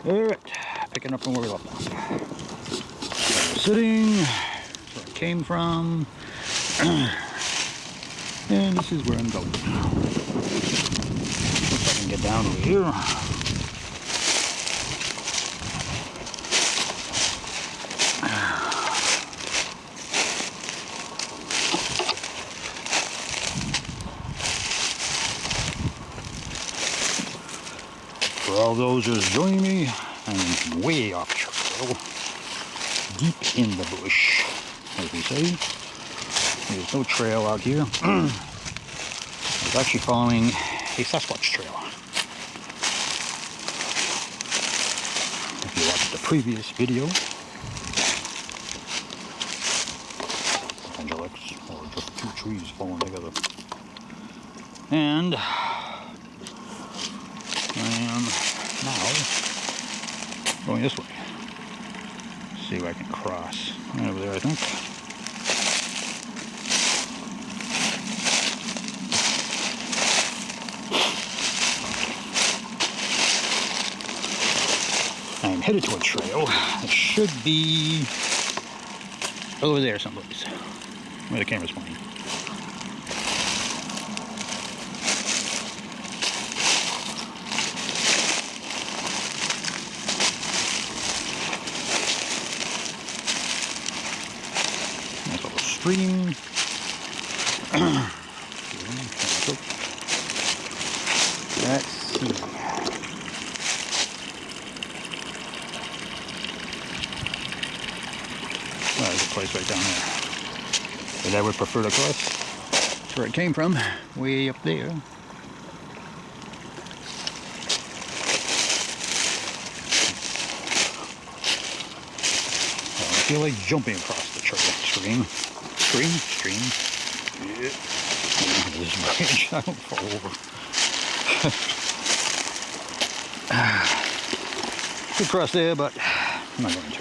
Alright, picking up from where we left off. We're sitting, where I came from, and this is where I'm going. If I can get down over here. For all those who's joining me, I'm way off trail, deep in the bush, as we say. There's no trail out here. I was actually following a Sasquatch trail. If you watched the previous video, Angelex, or just two trees falling together. And I am now going this way. See if I can cross. Right over there, I think. I am headed to a trail. It should be over there someplace, where the camera's pointing. Nice little stream. Let's see. Oh, there's a place right down there. But I would prefer to cross. That's where it came from, way up there. I feel like jumping across the trail. Stream. Yeah. This bridge, I don't fall over. Could cross there, but I'm not going to.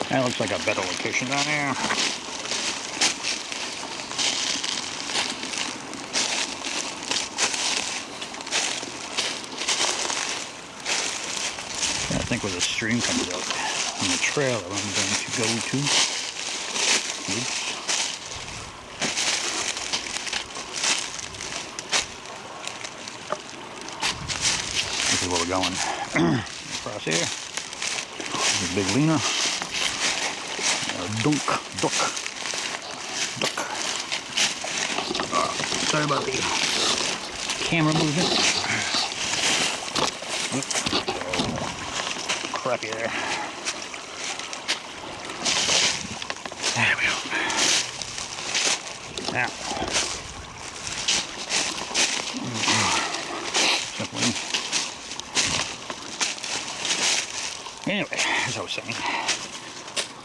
That looks like a better location down there. I think where the stream comes out on the trail that I'm going to go to. Oops. This is where we're going. Across here. There's a big Lena. Duck. Sorry about the camera movement. Crappy there. There we go. Now. Simply. Anyway, as I was saying.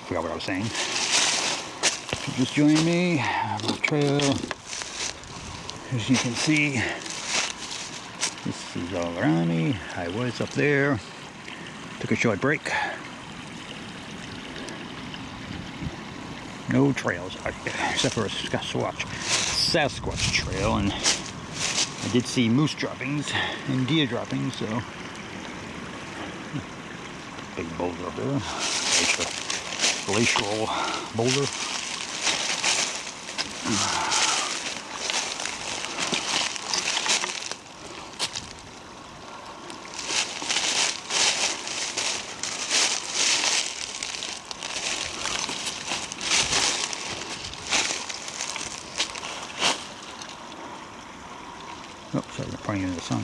Forgot what I was saying. If you just joined me on the trail, as you can see, this is all around me. I was up there, took a short break. No trails out here, except for a Sasquatch trail, and I did see moose droppings and deer droppings, so big boulder up there. Glacial boulder. Oh, sorry, I'm pointing into the sun.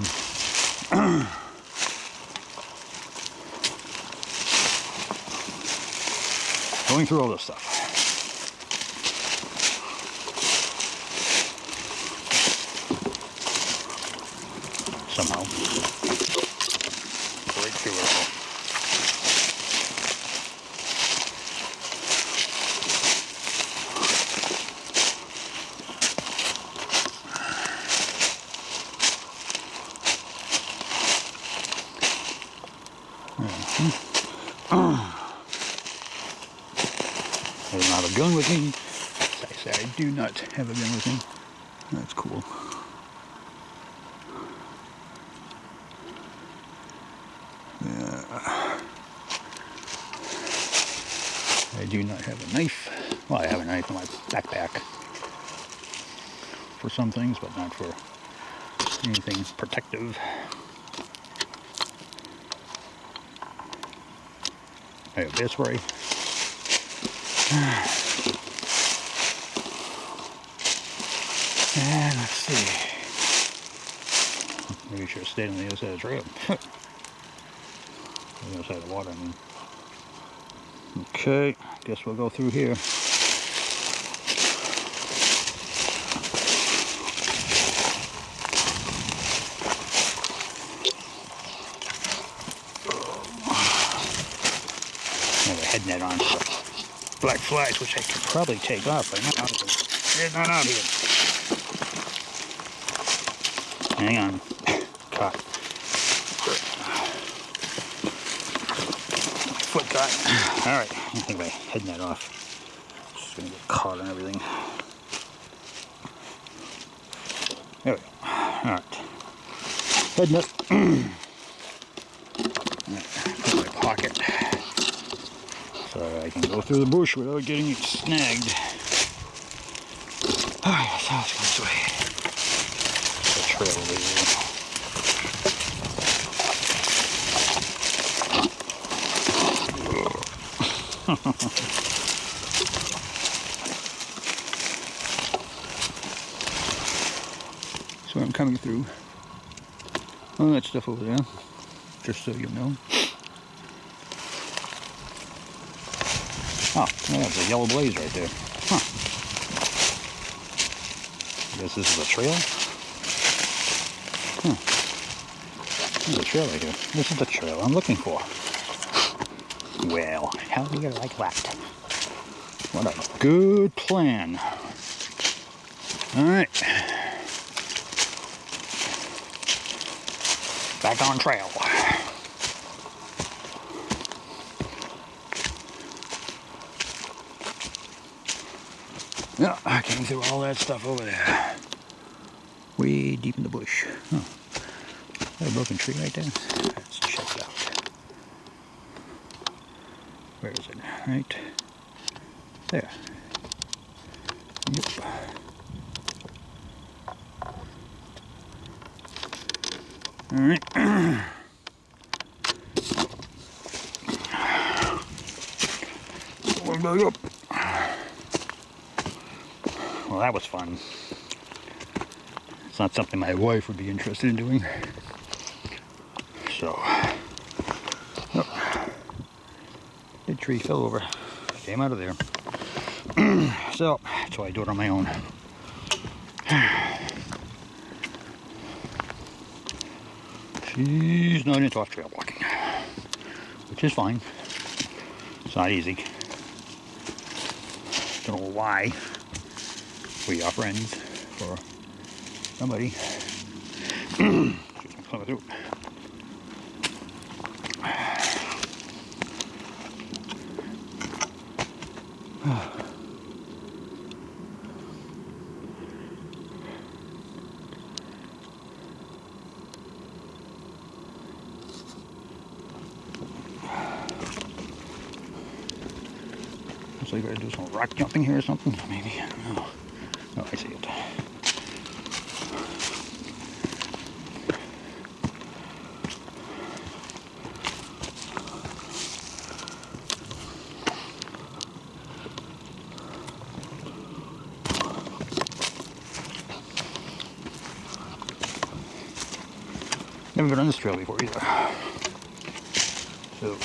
Going through all this stuff. Somehow. Right through it all. I don't have a gun with me. As I say, I do not have a gun with me. That's cool. I do not have a knife. Well, I have a knife in my backpack for some things, but not for anything protective. I have bear spray. And let's see. Maybe I should have stayed on the other side of the trail. The other side of the water, I mean. Okay, guess we'll go through here. I have a head net on for black flies, which I could probably take off by now. They're not out here. Hang on. Caught. My foot caught. Alright, I think my head net off. Just gonna get caught on everything. There we go. Alright. Head net. Put in my pocket. So I can go through the bush without getting it snagged. Alright, so let's go this way. The trail over here. So I'm coming through all that stuff over there, just so you know. Oh, yeah, there's a yellow blaze right there. Huh. I guess this is a trail? Huh. There's a trail right here. This is the trail I'm looking for. Well, how do you like that? What a good plan. Alright. Back on trail. Yeah, I came through all that stuff over there. Way deep in the bush. Oh. Is that a broken tree right there? Let's check it out. Where is it? Right there. Yep. Alright. One back up. Well, that was fun. It's not something my wife would be interested in doing. So, oh, big tree fell over. Came out of there. So, that's why I do it on my own. She's not into off trail walking, which is fine. It's not easy. Don't know why. We are friends or somebody. Excuse me, coming through. Looks like I gotta do some rock jumping here or something, maybe. I don't know. Oh, I see it. Never been on this trail before either. So,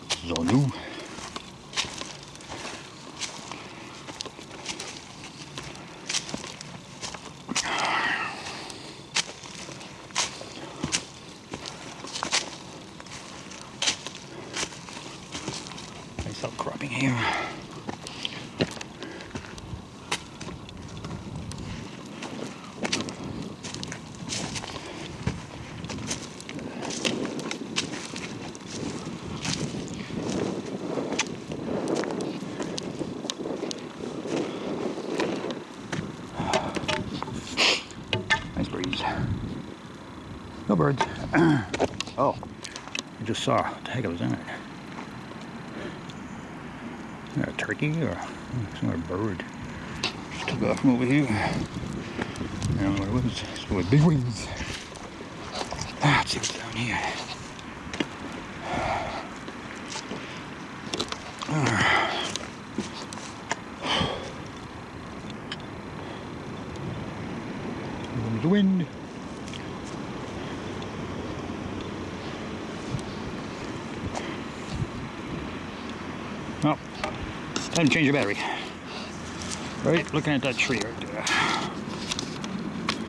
this is all new. Nice outcropping here. Nice breeze. No birds. Oh. I just saw what the heck was in it. Is that a turkey or some other bird? Just took off from over here. I don't know what it was. It's with big wings. Let's see what's down here. There's the wind. Oh, time to change the battery. Right, looking at that tree right there.